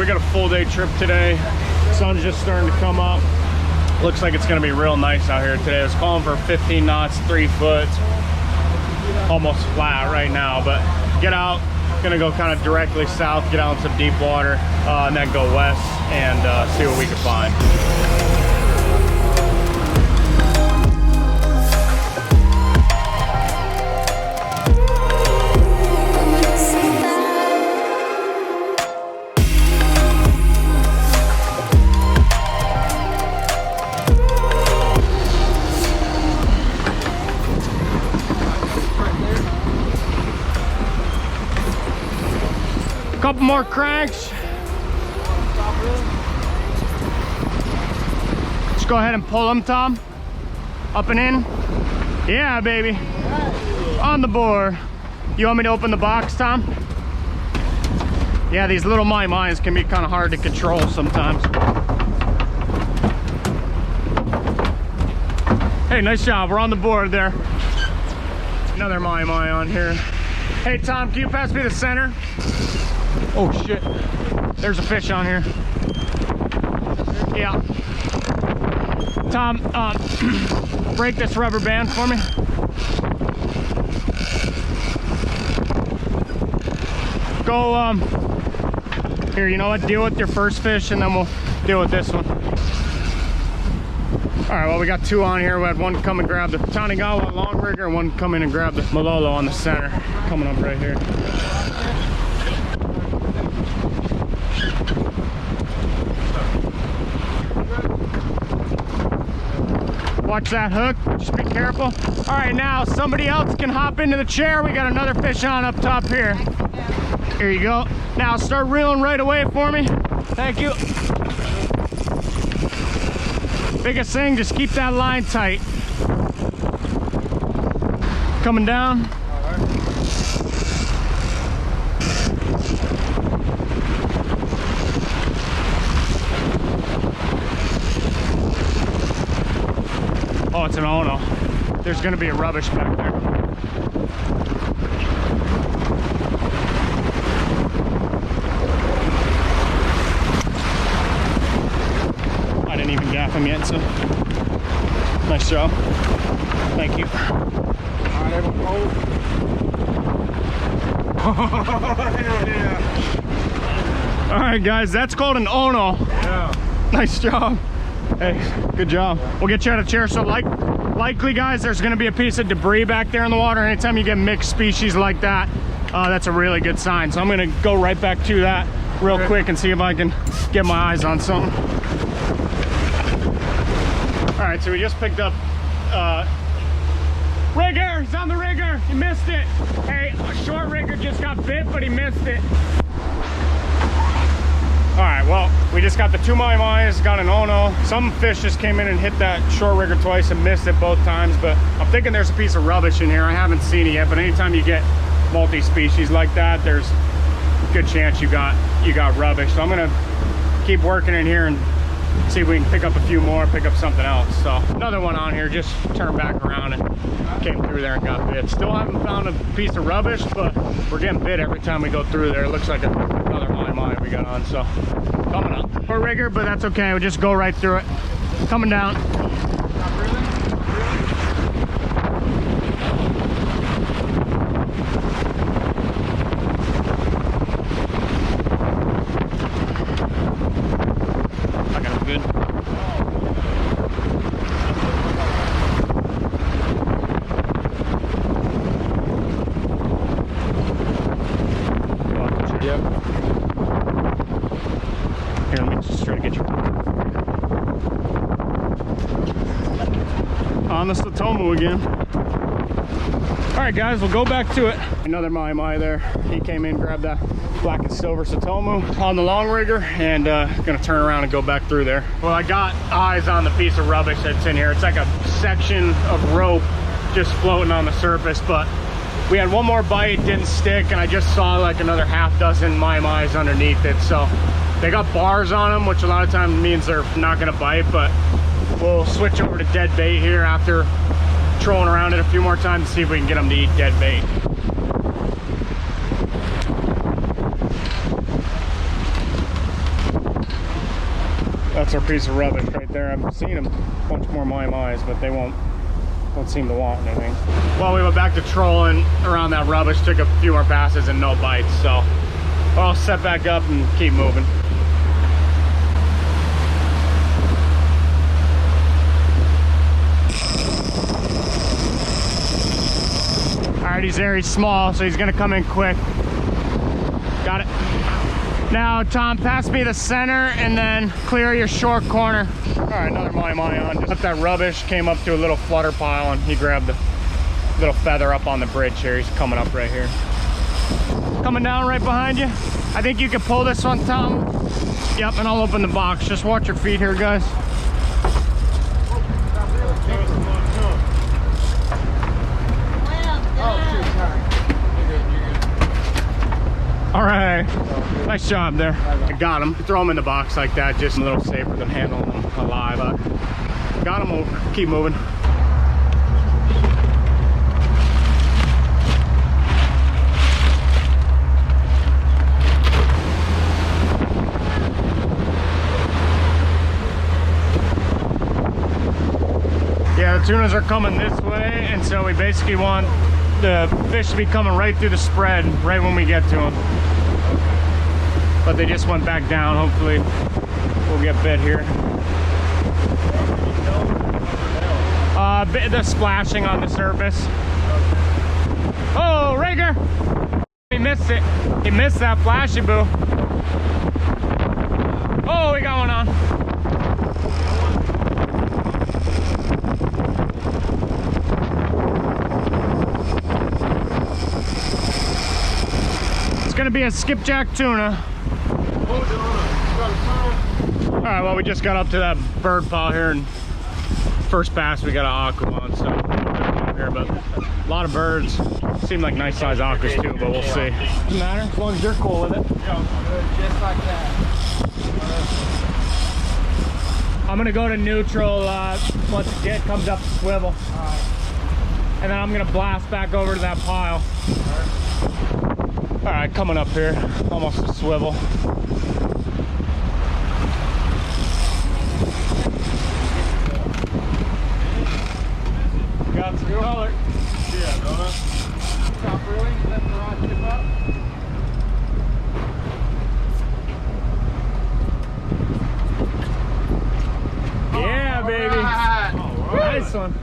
got a full day trip today. Sun's just starting to come up. Looks like it's gonna be real nice out here today. I was calling for 15 knots, 3 foot. Almost flat right now, but get out. Gonna go kind of directly south, get out in some deep water, and then go west and see what we can find. Couple more cranks. Just go ahead and pull them, Tom. Up and in. Yeah, baby. On the board. You want me to open the box, Tom? Yeah, these little Mahi Mahis can be kind of hard to control sometimes. Hey, nice job. We're on the board there. Another Mahi Mahi on here. Hey, Tom, can you pass me the center? Oh shit, there's a fish on here. Yeah. Tom, break this rubber band for me. Go, here, you know what, deal with your first fish and then we'll deal with this one. All right, well, we got 2 on here. We had one come and grab the Tanigawa long rigger and one come in and grab the Malolo on the center. Coming up right here. Watch that hook, just be careful. All right, now somebody else can hop into the chair. We got another fish on up top here. Here you go. Now start reeling right away for me. Thank you. Biggest thing, just keep that line tight. Coming down. Oh, it's an Ono. There's gonna be a rubbish back there. I didn't even gaff him yet, so nice job. Thank you. All right, guys, that's called an Ono. Yeah. Nice job. Hey, good job. We'll get you out of chair. So likely, guys, there's gonna be a piece of debris back there in the water. Anytime you get mixed species like that, that's a really good sign. So I'm gonna go right back to that real quick and see if I can get my eyes on something. All right, so we just picked up rigger. He's on the rigger. He missed it. Hey, a short rigger just got bit, but he missed it. All right, well, we just got the 2 Mahi Mahis, got an Ono. Some fish just came in and hit that short rigger twice and missed it both times, but I'm thinking there's a piece of rubbish in here. I haven't seen it yet, but anytime you get multi-species like that, there's a good chance you got rubbish. So I'm gonna keep working in here and see if we can pick up a few more, pick up something else. So another one on here, just turned back around and came through there and got bit. Still haven't found a piece of rubbish, but we're getting bit every time we go through there. It looks like another Mahi Mahi we got on, so coming up. For rigger, but that's okay. We'll just go right through it. Coming down. I got him good. Yep. Here, let me just try to get you. On the Satomu again. All right, guys, we'll go back to it. Another Mahi Mahi there. He came in, grabbed that black and silver Satomu on the long rigger, and gonna turn around and go back through there. Well, I got eyes on the piece of rubbish that's in here. It's like a section of rope just floating on the surface, but we had one more bite, didn't stick, and I just saw like another half dozen Mahi Mahis underneath it. So they got bars on them, which a lot of times means they're not gonna bite, but we'll switch over to dead bait here after trolling around it a few more times to see if we can get them to eat dead bait. That's our piece of rubbish right there. I've seen a bunch more Mahi Mahis, but they won't seem to want anything. Well, we went back to trolling around that rubbish, took a few more passes and no bites, so I'll set back up and keep moving. All right, he's very small, so he's gonna come in quick. Got it. Now, Tom, pass me the center and then clear your short corner. All right, another Mahi Mahi on. Just left that rubbish, came up to a little flutter pile, and he grabbed the little feather up on the bridge here. He's coming up right here. Coming down right behind you. I think you can pull this one, Tom. Yep, and I'll open the box. Just watch your feet here, guys. All right, nice job there. I got him. Throw him in the box like that, just a little safer than handling them alive. Got him over. Keep moving. Yeah, the tunas are coming this way, and so we basically want the fish to be coming right through the spread right when we get to them. But they just went back down. Hopefully we'll get bit here. The splashing on the surface. Oh, rigger! He missed it. He missed that flashy boo. Oh, we got one on. It's gonna be a skipjack tuna. All right, well, we just got up to that bird pile here, and first pass we got an aku on, so here, but a lot of birds. Seem like nice size akus too, but we'll see. Doesn't matter as long as you're cool with it. Just like that. I'm gonna go to neutral once it comes up to swivel. All right. And then I'm gonna blast back over to that pile. All right, coming up here, almost to swivel. Got some color. Yeah, Donna. Stop really. Let the rod tip up. Yeah, baby. Right. Nice one.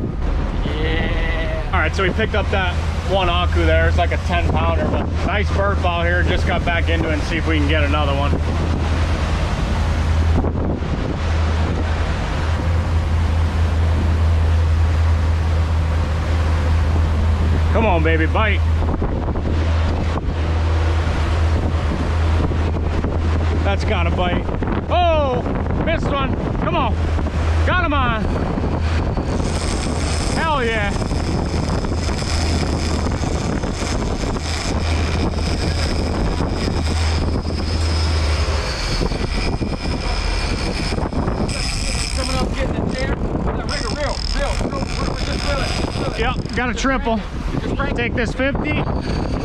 Yeah. All right, so we picked up that one aku there. It's like a 10 pounder, but nice bird ball here. Just got back into it and see if we can get another one. Come on, baby, bite. That's gotta bite. Oh, missed one. Come on. Got him on. Hell yeah. Coming up, getting it there. Reel. Just reel it. Yep, got a triple. Take this 50.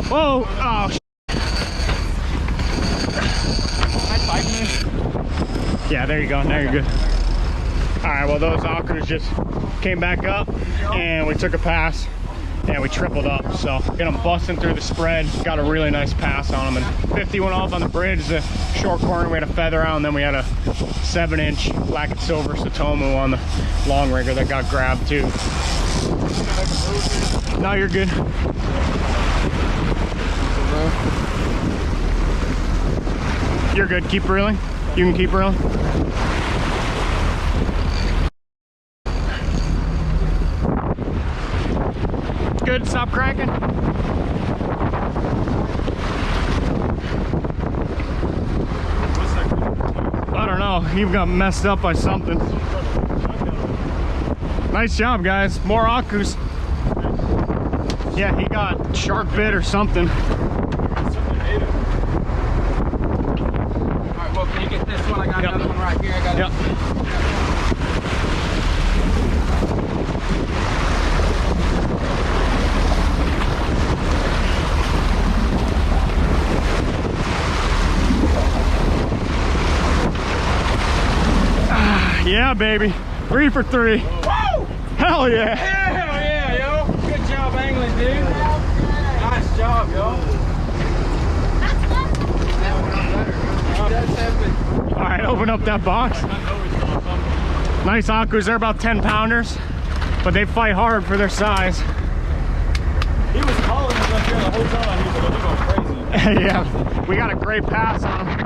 Whoa, oh, yeah, there you go. Now you're good. All right, well, those akus just came back up and we took a pass and we tripled up. So get them busting through the spread. Got a really nice pass on them. And 50 went off on the bridge, the short corner. We had a feather out, and then we had a 7-inch black and silver Satomu on the long rigger that got grabbed too. No, you're good. You're good. Keep reeling. You can keep reeling. Good. Stop cranking. I don't know. He got messed up by something. Nice job, guys. More akus. Yeah, he got shark bit or something. Alright, well, can you get this one? I got another one right here. I got Yep. Yeah, baby. 3 for 3. Woo! Hell yeah. Hell yeah, yo. Good job angling, dude. Nice job, yo. All right, open up that box. Nice akus. They're about 10 pounders, but they fight hard for their size. He was calling us up here the whole time. He was going crazy. Yeah, we got a great pass on them.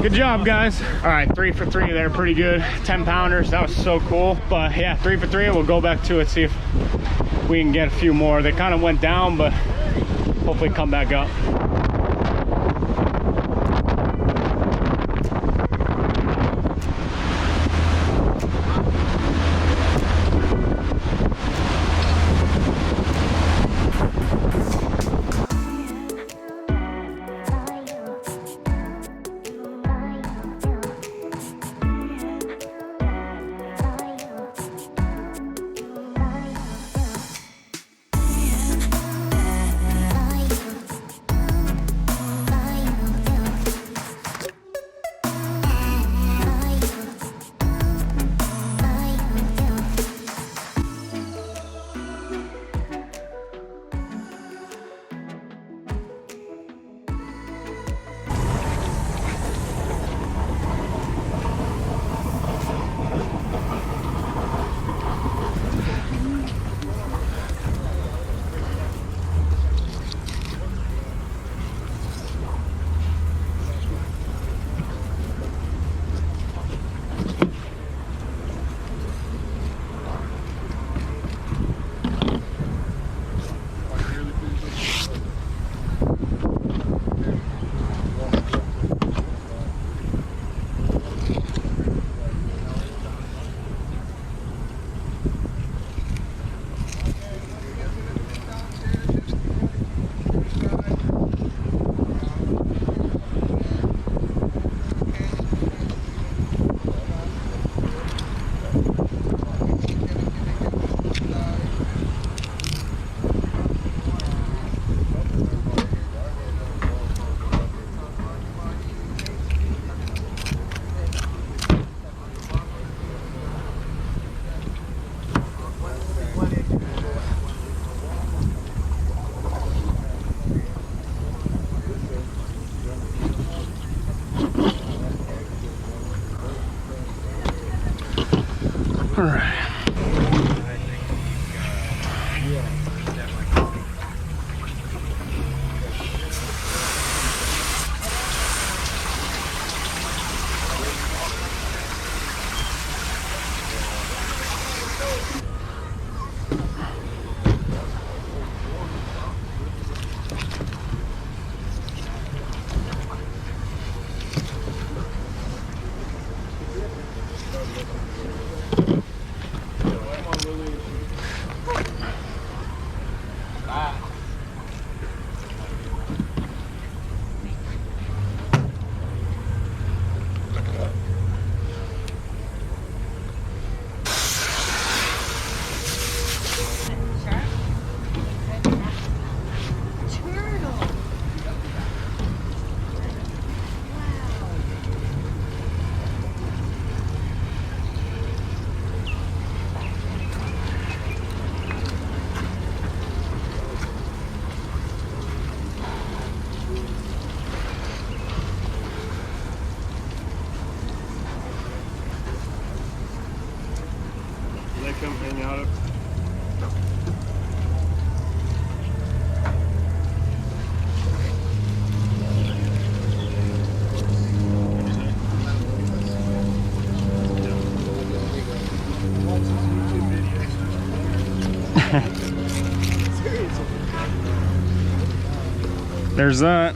Good job, guys. All right, 3 for 3 there, pretty good. 10 pounders, that was so cool. But yeah, 3 for 3, we'll go back to it, see if we can get a few more. They kind of went down, but hopefully come back up. All right. They come hang out up. There's that.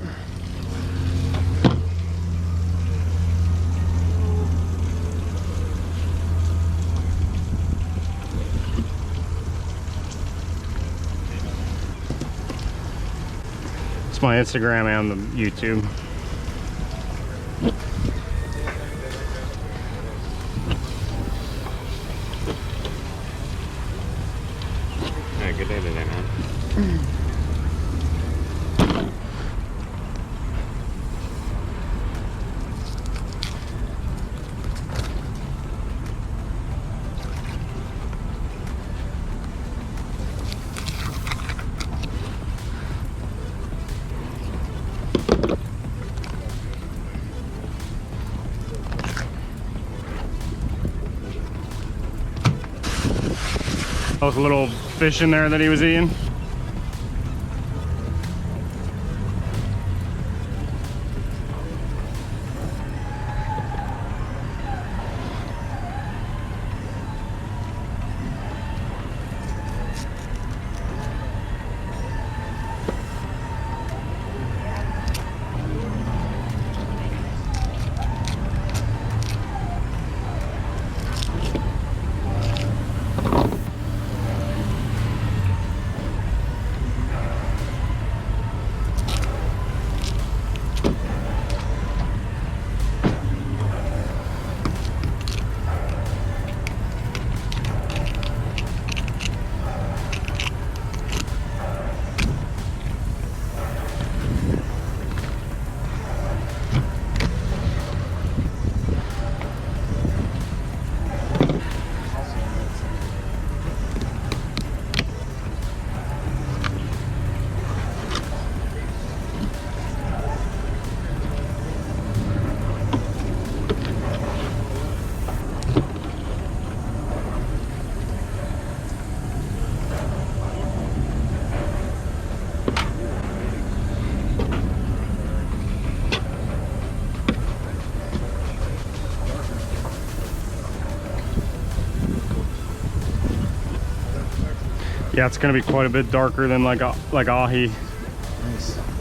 It's my Instagram and the YouTube. Yeah, good day today, man. Those little fish in there that he was eating. Yeah, it's gonna be quite a bit darker than like ahi. Nice.